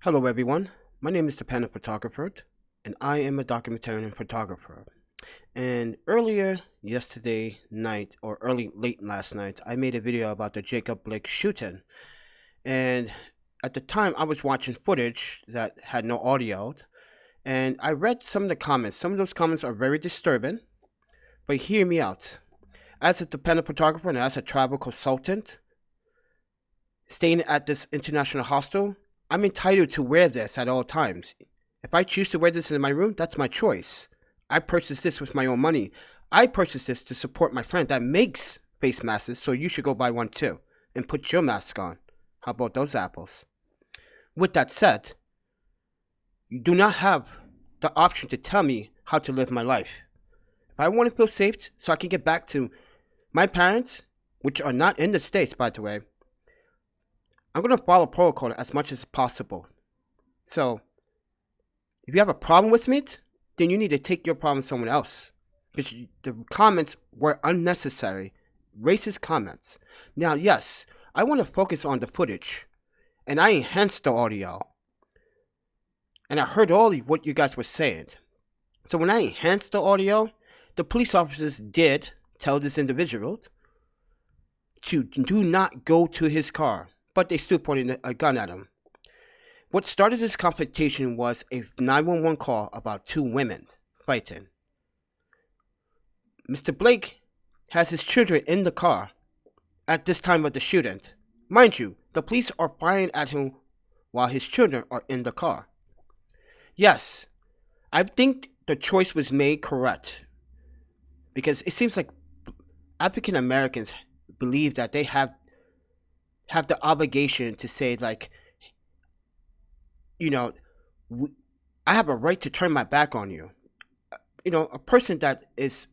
Hello everyone, my name is ThePandaPhotographer and I am a documentarian photographer. And earlier yesterday night or late last night, I made a video about the Jacob Blake shooting. And at the time I was watching footage that had no audio, and I read some of the comments. Some of those comments are very disturbing, but hear me out. As a dependent photographer and as a travel consultant staying at this international hostel, I'm entitled to wear this at all times. If I choose to wear this in my room, that's my choice. I purchased this with my own money. I purchased this to support my friend that makes face masks, so you should go buy one too and put your mask on. How about those apples? With that said, you do not have the option to tell me how to live my life. If I want to feel safe so I can get back to my parents, which are not in the States, by the way, I'm going to follow protocol as much as possible. So, if you have a problem with me, then you need to take your problem to someone else. Because the comments were unnecessary, racist comments. Now, yes, I want to focus on the footage, and I enhanced the audio. And I heard all of what you guys were saying. So when I enhanced the audio, the police officers did tell this individual to do not go to his car, but they still pointed a gun at him. What started this confrontation was a 911 call about two women fighting. Mr. Blake has his children in the car at this time of the shooting. Mind you, the police are firing at him while his children are in the car. Yes, I think the choice was made correct, because it seems like African Americans believe that they have the obligation to say, like, I have a right to turn my back on you. A person that is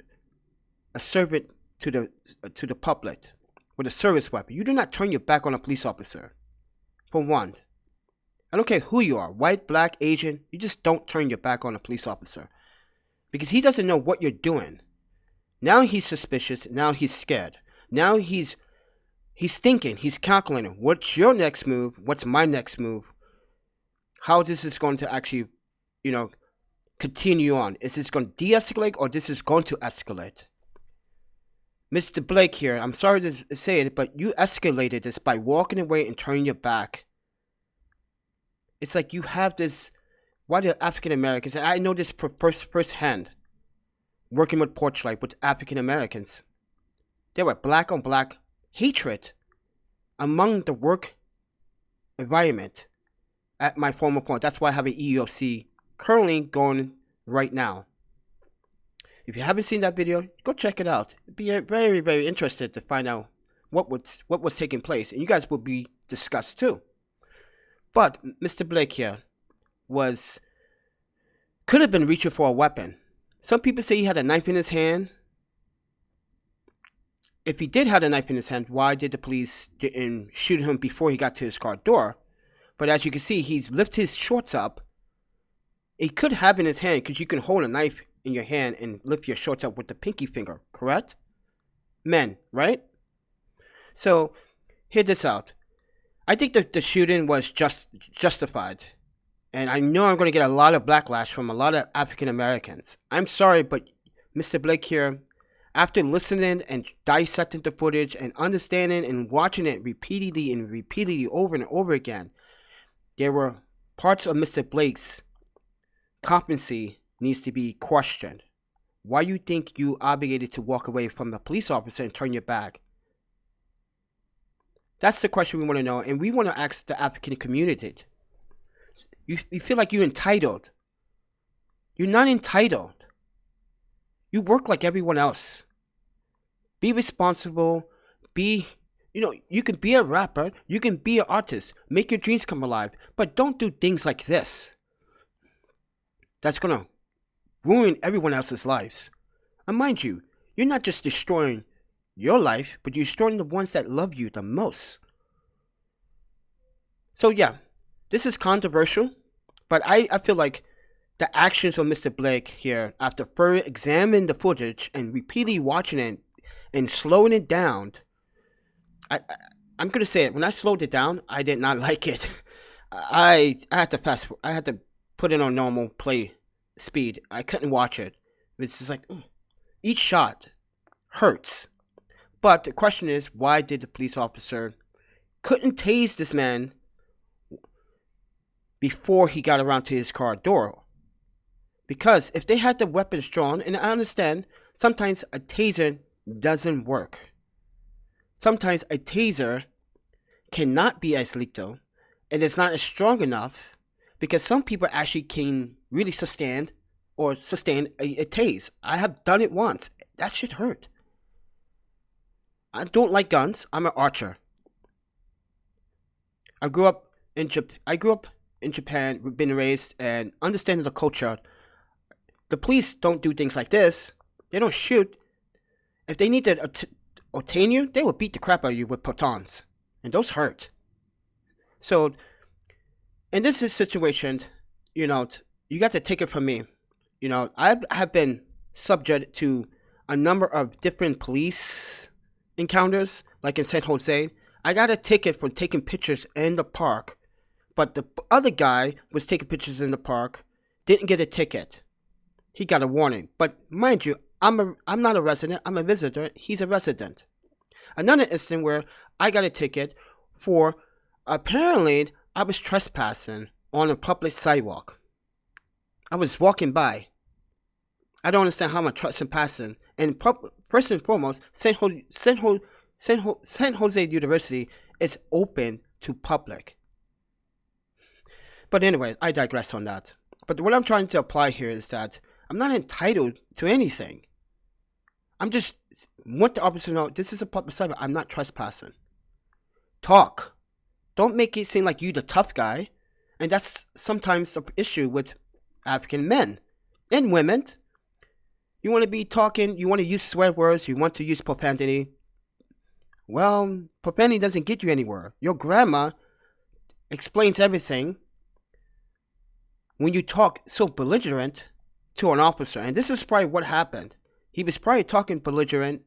a servant to the public with a service weapon, you do not turn your back on a police officer. For one, I don't care who you are, white, black, Asian, you just don't turn your back on a police officer, because he doesn't know what you're doing. Now he's suspicious. Now he's scared. Now he's thinking, he's calculating, what's your next move? What's my next move? How this is going to actually, continue on. Is this going to de-escalate, or this is going to escalate? Mr. Blake here, I'm sorry to say it, but you escalated this by walking away and turning your back. It's like you have this, why the African Americans, and I know this firsthand, working with Porchlight with African Americans. There were black on black hatred among the work environment at my former point. That's why I have an EEOC currently going right now. If you haven't seen that video, go check it out. Be very, very interested to find out what was taking place, and you guys will be discussed too. But Mr. Blake here could have been reaching for a weapon. Some people say he had a knife in his hand. If he did have a knife in his hand, why did the police didn't shoot him before he got to his car door? But as you can see, he's lifted his shorts up. He could have in his hand, because you can hold a knife in your hand and lift your shorts up with the pinky finger, correct? Men, right? So, hear this out. I think that the shooting was justified. And I know I'm going to get a lot of backlash from a lot of African Americans. I'm sorry, but Mr. Blake here, after listening and dissecting the footage and understanding and watching it repeatedly over and over again, there were parts of Mr. Blake's competency needs to be questioned. Why you think you obligated to walk away from the police officer and turn your back? That's the question we want to know, and we want to ask the African community. You feel like you're entitled. You're not entitled. You work like everyone else. Be responsible. You can be a rapper. You can be an artist. Make your dreams come alive. But don't do things like this. That's going to ruin everyone else's lives. And mind you, you're not just destroying your life, but you're destroying the ones that love you the most. So yeah, this is controversial, but I feel like the actions of Mr. Blake here, after further examining the footage and repeatedly watching it and slowing it down, I'm going to say it, when I slowed it down, I did not like it. I had to pass. I had to put it on normal play speed. I couldn't watch it. It's just like each shot hurts. But the question is, why did the police officer couldn't tase this man before he got around to his car door? Because if they had the weapons drawn, and I understand sometimes a taser doesn't work. Sometimes a taser cannot be as lethal, and it's not as strong enough, because some people actually can really sustain a tase. I have done it once. That shit hurt. I don't like guns. I'm an archer. I grew up in Japan, been raised and understanding the culture. The police don't do things like this. They don't shoot. If they need to obtain you, they will beat the crap out of you with batons, and those hurt. So, in this situation, you got to take it from me. I have been subject to a number of different police encounters, like in San Jose. I got a ticket for taking pictures in the park, but the other guy was taking pictures in the park, didn't get a ticket. He got a warning. But mind you, I'm not a resident, I'm a visitor, he's a resident. Another instance where I got a ticket for, apparently, I was trespassing on a public sidewalk. I was walking by. I don't understand how I'm trespassing. And first and foremost, San Jose University is open to public. But anyway, I digress on that. But what I'm trying to apply here is that I'm not entitled to anything. I'm just want the officer to know this is a public sidewalk. I'm not trespassing. Talk. Don't make it seem like you the tough guy. And that's sometimes the issue with African men and women. You want to be talking, you want to use swear words, you want to use profanity. Well, profanity doesn't get you anywhere. Your grandma explains everything when you talk so belligerent to an officer. And this is probably what happened. He was probably talking belligerent,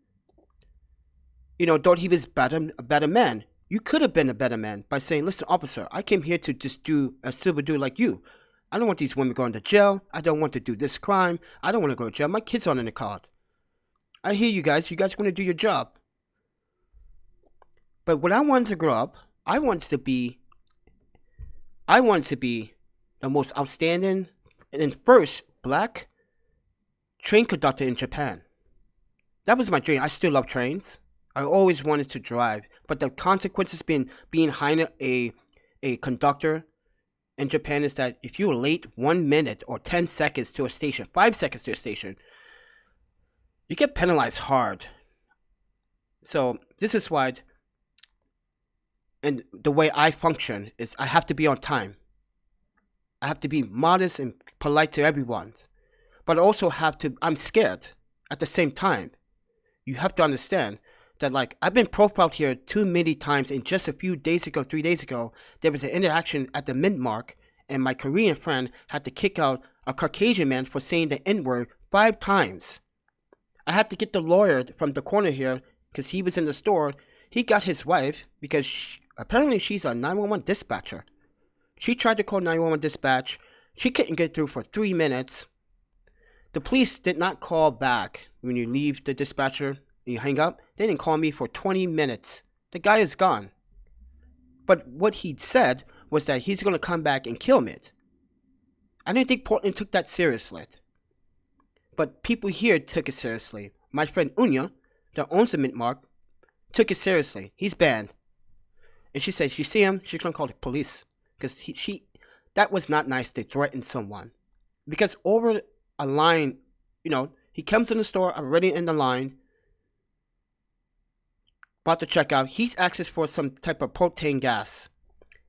thought he was a better man. You could have been a better man by saying, listen, officer, I came here to just do a civil duty like you. I don't want these women going to jail. I don't want to do this crime. I don't want to go to jail. My kids aren't in the car. I hear you guys. You guys want to do your job. But when I wanted to grow up, I wanted to be the most outstanding and first black train conductor in Japan. That was my dream. I still love trains. I always wanted to drive. But the consequences being behind a conductor in Japan is that if you're late 1 minute or 10 seconds to a station, 5 seconds to a station, you get penalized hard. So this is why, and the way I function is I have to be on time. I have to be modest and polite to everyone. But I also I'm scared at the same time. You have to understand that, I've been profiled here too many times, and just a few days ago, 3 days ago, there was an interaction at the mint mark, and my Korean friend had to kick out a Caucasian man for saying the N-word 5 times. I had to get the lawyer from the corner here, because he was in the store. He got his wife, because apparently she's a 911 dispatcher. She tried to call 911 dispatch. She couldn't get through for 3 minutes. The police did not call back when you leave the dispatcher. You hang up, they didn't call me for 20 minutes. The guy is gone. But what he said was that he's going to come back and kill me. I didn't think Portland took that seriously. But people here took it seriously. My friend Unya, that owns the Mint Mark, took it seriously. He's banned. And she said, you see him, she's going to call the police. Because that was not nice to threaten someone. Because over a line, he comes in the store, already in the line, about to check out. He's asking for some type of propane gas.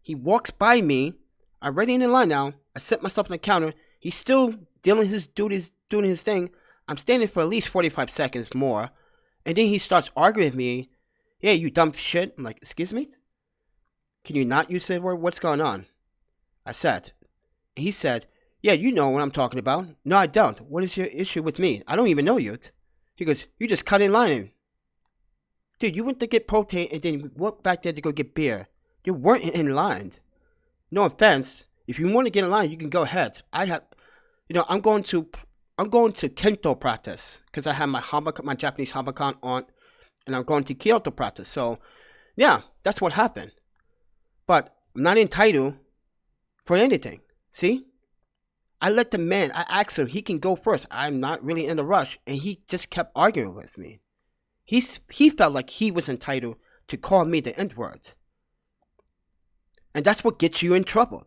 He walks by me, already in the line now. I set myself on the counter. He's still doing his duties, doing his thing. I'm standing for at least 45 seconds more. And then he starts arguing with me. Yeah, you dumb shit. I'm like, excuse me? Can you not use the word? What's going on? I said. He said, yeah, you know what I'm talking about. No, I don't. What is your issue with me? I don't even know you. He goes, you just cut in line. Dude, you went to get propane and then you walked back there to go get beer. You weren't in line. No offense. If you want to get in line, you can go ahead. I'm going to Kento practice because I have my Japanese Habakan on, and I'm going to Kyoto practice. So, yeah, that's what happened. But I'm not entitled for anything. See? I let the man, I asked him, he can go first. I'm not really in a rush. And he just kept arguing with me. He felt like he was entitled to call me the N-word. And that's what gets you in trouble.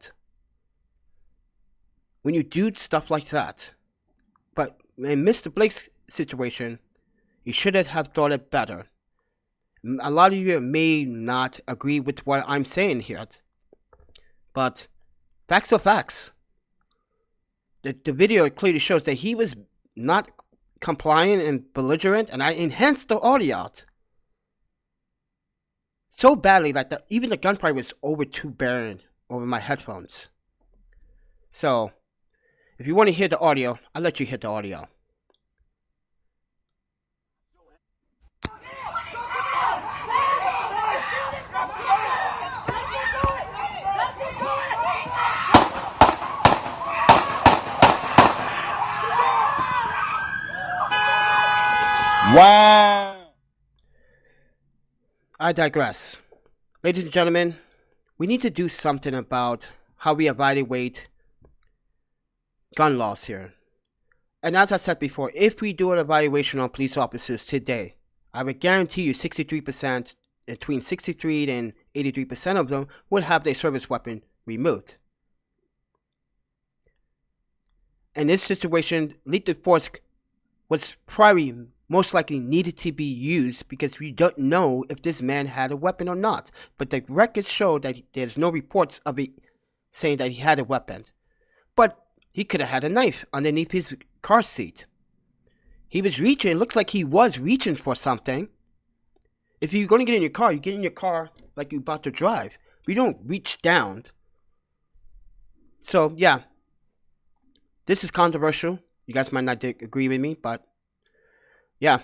When you do stuff like that. But in Mr. Blake's situation, he should have thought it better. A lot of you may not agree with what I'm saying here. But facts are facts. The video clearly shows that he was not compliant and belligerent, and I enhanced the audio so badly that even the gunfire was overbearing over my headphones. So, if you want to hear the audio, I'll let you hear the audio. Wow! I digress. Ladies and gentlemen, we need to do something about how we evaluate gun laws here. And as I said before, if we do an evaluation on police officers today, I would guarantee you 63%, between 63 and 83% of them would have their service weapon removed. In this situation, lethal force was probably most likely needed to be used because we don't know if this man had a weapon or not. But the records show that there's no reports of it saying that he had a weapon. But he could have had a knife underneath his car seat. He was reaching, it looks like he was reaching for something. If you're going to get in your car, you get in your car like you're about to drive. You don't reach down. So, yeah. This is controversial. You guys might not agree with me, but yeah.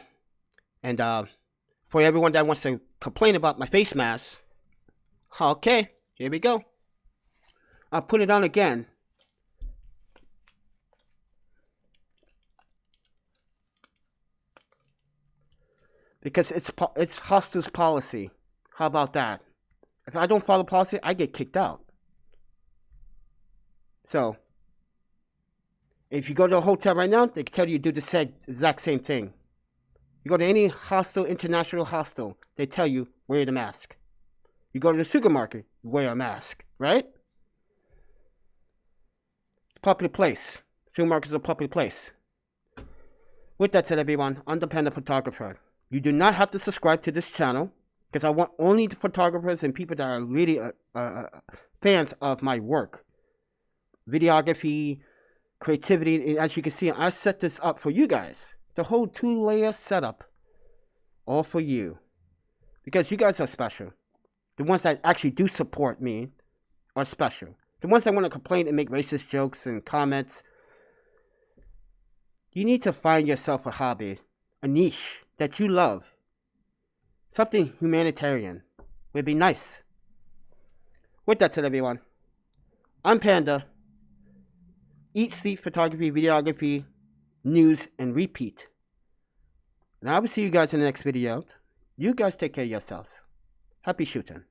And for everyone that wants to complain about my face mask, okay, here we go. I'll put it on again. Because it's hostiles policy. How about that? If I don't follow policy, I get kicked out. So, if you go to a hotel right now, they can tell you to do the exact same thing. You go to any hostel, international hostel, they tell you, wear the mask. You go to the supermarket, wear a mask, right? Public place. Supermarket is a public place. With that said, everyone, I'm the Panda Photographer. You do not have to subscribe to this channel because I want only the photographers and people that are really fans of my work. Videography, creativity, and as you can see, I set this up for you guys. The whole 2-layer setup, all for you. Because you guys are special. The ones that actually do support me are special. The ones that want to complain and make racist jokes and comments, you need to find yourself a hobby, a niche that you love. Something humanitarian would be nice. With that said, everyone, I'm Panda. Eat, sleep, photography, videography, news, and repeat. And I will see you guys in the next video. You guys take care of yourselves. Happy shooting.